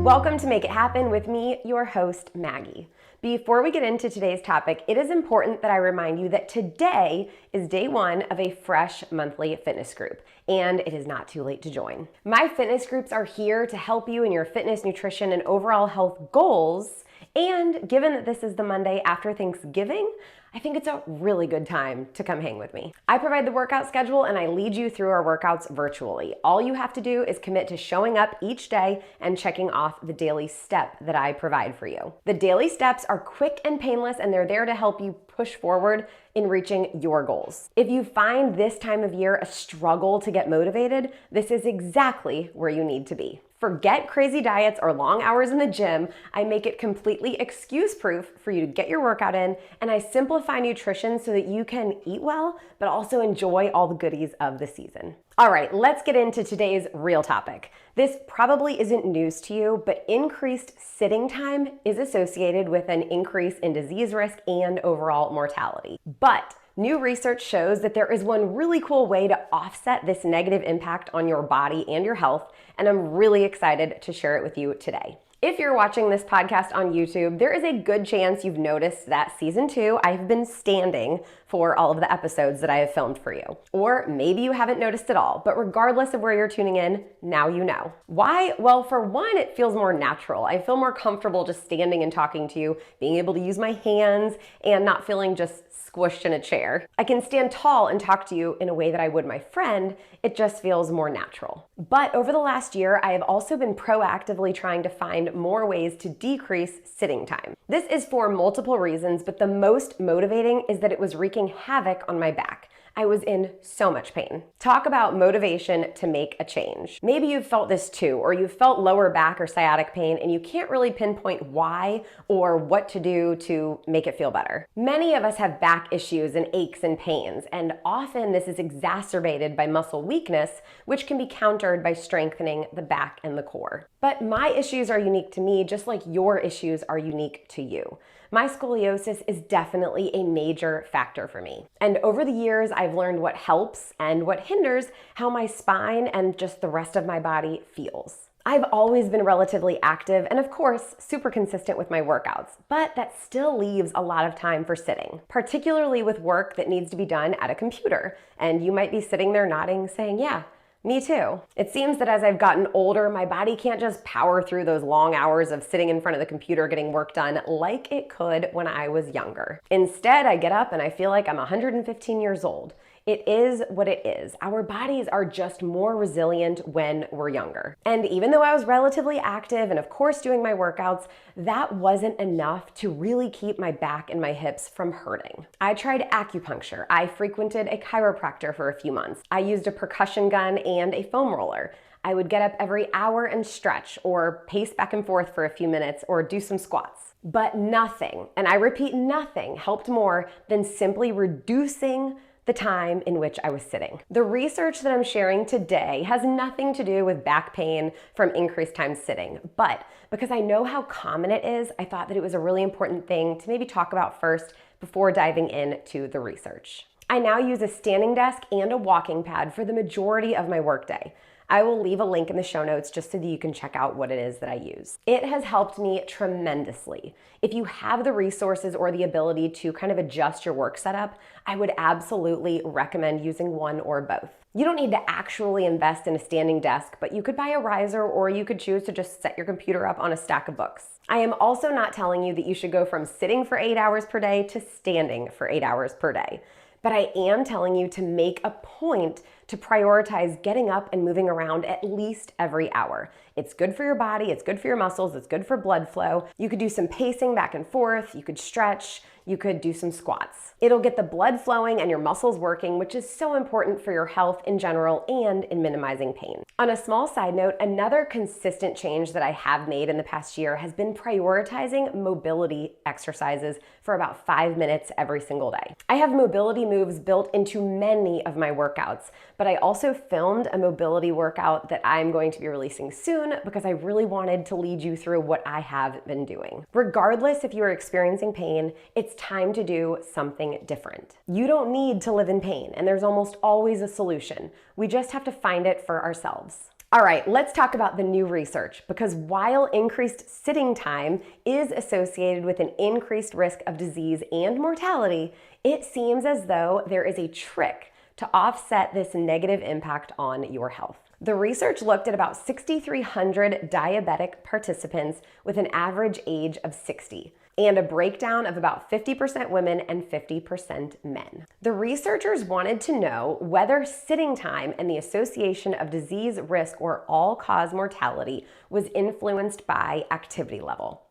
Welcome to Make It Happen with me, your host, Maggie. Before we get into today's topic, it is important that I remind you that today is day one of a fresh monthly fitness group, and it is not too late to join. My fitness groups are here to help you in your fitness, nutrition, and overall health goals. And given that this is the Monday after Thanksgiving, I think it's a really good time to come hang with me. I provide the workout schedule and I lead you through our workouts virtually. All you have to do is commit to showing up each day and checking off the daily step that I provide for you. The daily steps are quick and painless, and they're there to help you push forward in reaching your goals. If you find this time of year a struggle to get motivated, this is exactly where you need to be. Forget crazy diets or long hours in the gym. I make it completely excuse-proof for you to get your workout in, and I simplify nutrition so that you can eat well, but also enjoy all the goodies of the season. All right, let's get into today's real topic. This probably isn't news to you, but increased sitting time is associated with an increase in disease risk and overall mortality. But new research shows that there is one really cool way to offset this negative impact on your body and your health, and I'm really excited to share it with you today. If you're watching this podcast on YouTube, there is a good chance you've noticed that season 2, I've been standing for all of the episodes that I have filmed for you. Or maybe you haven't noticed at all, but regardless of where you're tuning in, now you know. Why? Well, for one, it feels more natural. I feel more comfortable just standing and talking to you, being able to use my hands and not feeling just squished in a chair. I can stand tall and talk to you in a way that I would my friend. It just feels more natural. But over the last year, I have also been proactively trying to find more ways to decrease sitting time. This is for multiple reasons, but the most motivating is that it was wreaking havoc on my back. I was in so much pain. Talk about motivation to make a change. Maybe you've felt this too, or you've felt lower back or sciatic pain and you can't really pinpoint why or what to do to make it feel better. Many of us have back issues and aches and pains, and often this is exacerbated by muscle weakness, which can be countered by strengthening the back and the core. But my issues are unique to me, just like your issues are unique to you. My scoliosis is definitely a major factor for me. And over the years, I've learned what helps and what hinders how my spine and just the rest of my body feels. I've always been relatively active and of course, super consistent with my workouts, but that still leaves a lot of time for sitting, particularly with work that needs to be done at a computer. And you might be sitting there nodding, saying, yeah, me too. It seems that as I've gotten older, my body can't just power through those long hours of sitting in front of the computer getting work done like it could when I was younger. Instead, I get up and I feel like I'm 115 years old. It is what it is. Our bodies are just more resilient when we're younger. And even though I was relatively active and of course doing my workouts, that wasn't enough to really keep my back and my hips from hurting. I tried acupuncture. I frequented a chiropractor for a few months. I used a percussion gun and a foam roller. I would get up every hour and stretch or pace back and forth for a few minutes or do some squats. But nothing, and I repeat nothing, helped more than simply reducing the time in which I was sitting. The research that I'm sharing today has nothing to do with back pain from increased time sitting, but because I know how common it is, I thought that it was a really important thing to maybe talk about first before diving into the research. I now use a standing desk and a walking pad for the majority of my workday. I will leave a link in the show notes just so that you can check out what it is that I use. It has helped me tremendously. If you have the resources or the ability to kind of adjust your work setup, I would absolutely recommend using one or both. You don't need to actually invest in a standing desk, but you could buy a riser or you could choose to just set your computer up on a stack of books. I am also not telling you that you should go from sitting for 8 hours per day to standing for 8 hours per day. But I am telling you to make a point to prioritize getting up and moving around at least every hour. It's good for your body, it's good for your muscles, it's good for blood flow. You could do some pacing back and forth, you could stretch, you could do some squats. It'll get the blood flowing and your muscles working, which is so important for your health in general and in minimizing pain. On a small side note, another consistent change that I have made in the past year has been prioritizing mobility exercises for about 5 minutes every single day. I have mobility moves built into many of my workouts, but I also filmed a mobility workout that I'm going to be releasing soon because I really wanted to lead you through what I have been doing. Regardless if you are experiencing pain, it's time to do something different. You don't need to live in pain, and there's almost always a solution. We just have to find it for ourselves. All right, let's talk about the new research, because while increased sitting time is associated with an increased risk of disease and mortality, it seems as though there is a trick to offset this negative impact on your health. The research looked at about 6,300 diabetic participants with an average age of 60 and a breakdown of about 50% women and 50% men. The researchers wanted to know whether sitting time and the association of disease risk or all-cause mortality was influenced by activity level.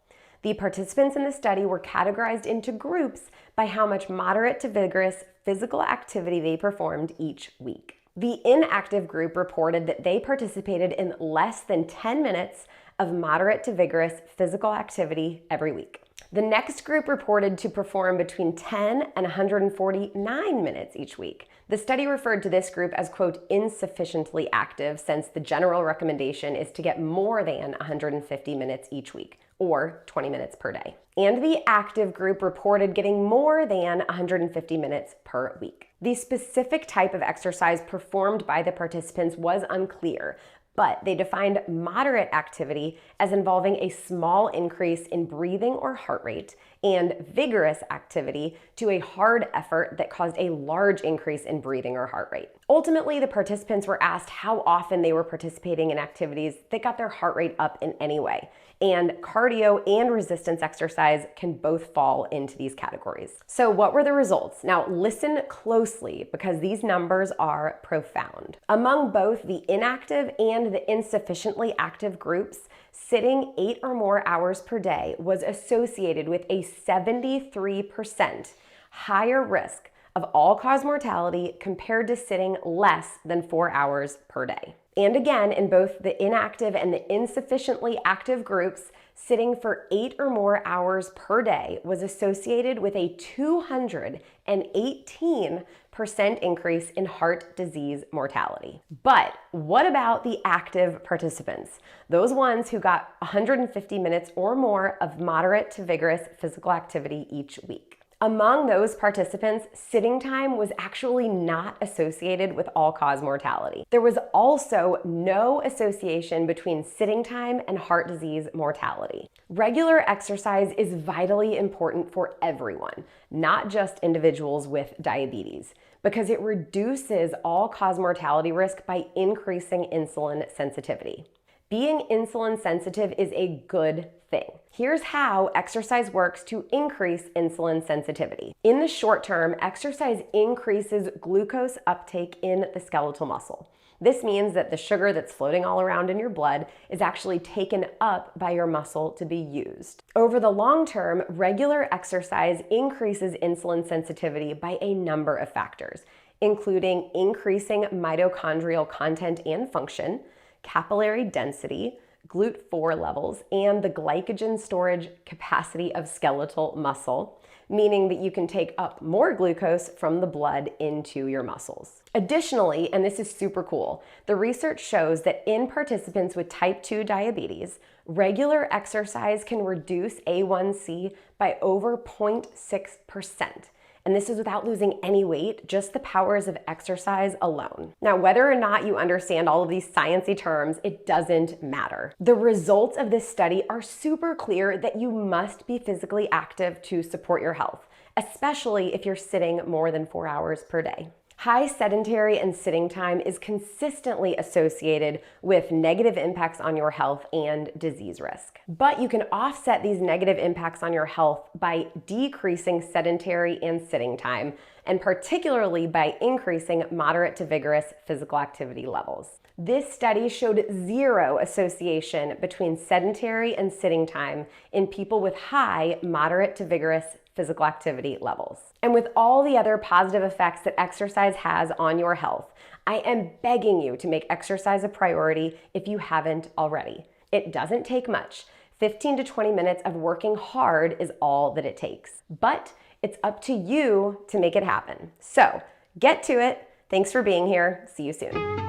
The participants in the study were categorized into groups by how much moderate to vigorous physical activity they performed each week. The inactive group reported that they participated in less than 10 minutes of moderate to vigorous physical activity every week. The next group reported to perform between 10 and 149 minutes each week. The study referred to this group as, quote, insufficiently active, since the general recommendation is to get more than 150 minutes each week, or 20 minutes per day. And the active group reported getting more than 150 minutes per week. The specific type of exercise performed by the participants was unclear, but they defined moderate activity as involving a small increase in breathing or heart rate, and vigorous activity to a hard effort that caused a large increase in breathing or heart rate. Ultimately, the participants were asked how often they were participating in activities that got their heart rate up in any way. And cardio and resistance exercise can both fall into these categories. So what were the results? Now listen closely, because these numbers are profound. Among both the inactive and the insufficiently active groups, sitting 8 or more hours per day was associated with a 73% higher risk of all-cause mortality compared to sitting less than 4 hours per day. And again, in both the inactive and the insufficiently active groups, sitting for 8 or more hours per day was associated with a 218% increase in heart disease mortality. But what about the active participants? Those ones who got 150 minutes or more of moderate to vigorous physical activity each week. Among those participants, sitting time was actually not associated with all-cause mortality. There was also no association between sitting time and heart disease mortality. Regular exercise is vitally important for everyone, not just individuals with diabetes, because it reduces all-cause mortality risk by increasing insulin sensitivity. Being insulin sensitive is a good thing. Here's how exercise works to increase insulin sensitivity. In the short term, exercise increases glucose uptake in the skeletal muscle. This means that the sugar that's floating all around in your blood is actually taken up by your muscle to be used. Over the long term, regular exercise increases insulin sensitivity by a number of factors, including increasing mitochondrial content and function, capillary density, GLUT4 levels, and the glycogen storage capacity of skeletal muscle, meaning that you can take up more glucose from the blood into your muscles. Additionally, and this is super cool, the research shows that in participants with type 2 diabetes, regular exercise can reduce A1C by over 0.6%. And this is without losing any weight, just the powers of exercise alone. Now, whether or not you understand all of these sciencey terms, it doesn't matter. The results of this study are super clear that you must be physically active to support your health, especially if you're sitting more than 4 hours per day. High sedentary and sitting time is consistently associated with negative impacts on your health and disease risk. But you can offset these negative impacts on your health by decreasing sedentary and sitting time, and particularly by increasing moderate to vigorous physical activity levels. This study showed zero association between sedentary and sitting time in people with high, moderate to vigorous physical activity levels. And with all the other positive effects that exercise has on your health, I am begging you to make exercise a priority if you haven't already. It doesn't take much. 15 to 20 minutes of working hard is all that it takes. But it's up to you to make it happen. So get to it. Thanks for being here. See you soon.